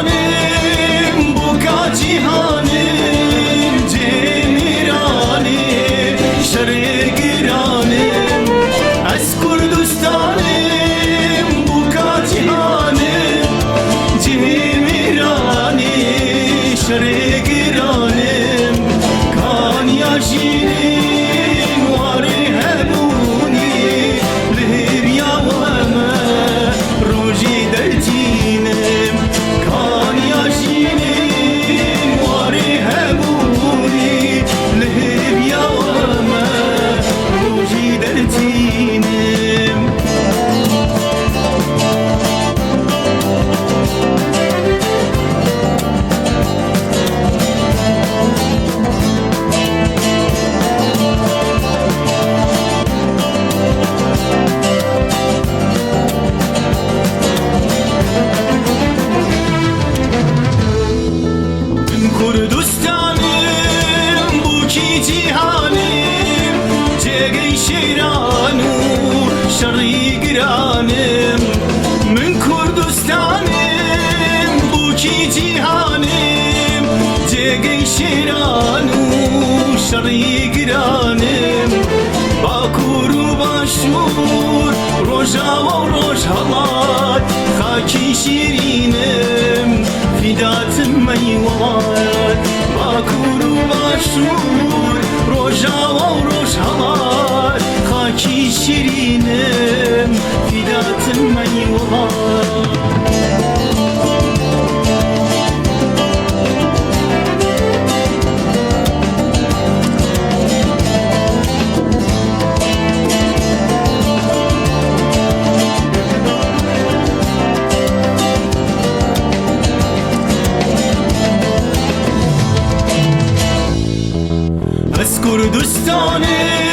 Kurdistanım bu ka cihanım Cemiranım şerri giranım Ez Kurdistanım bu ka cihanım Cemiranım şerri giranım Kan yaşinim varı hebuni Lihir yavame roji dertinem Kan yaşinim varı hebuni Lihir yavame roji dertinem Kurdistanım bu ki cihanım Cegey şeranı şerri giranım Min Kurdistanım bu ki cihanım Cegey şeranı şerri giranım Bakuru başur roja و روجهات خاکی شیرینم فداتم میوات باکور و باشور روژا و روجهات خاکی شیرینم فداتم میوات از کردستانم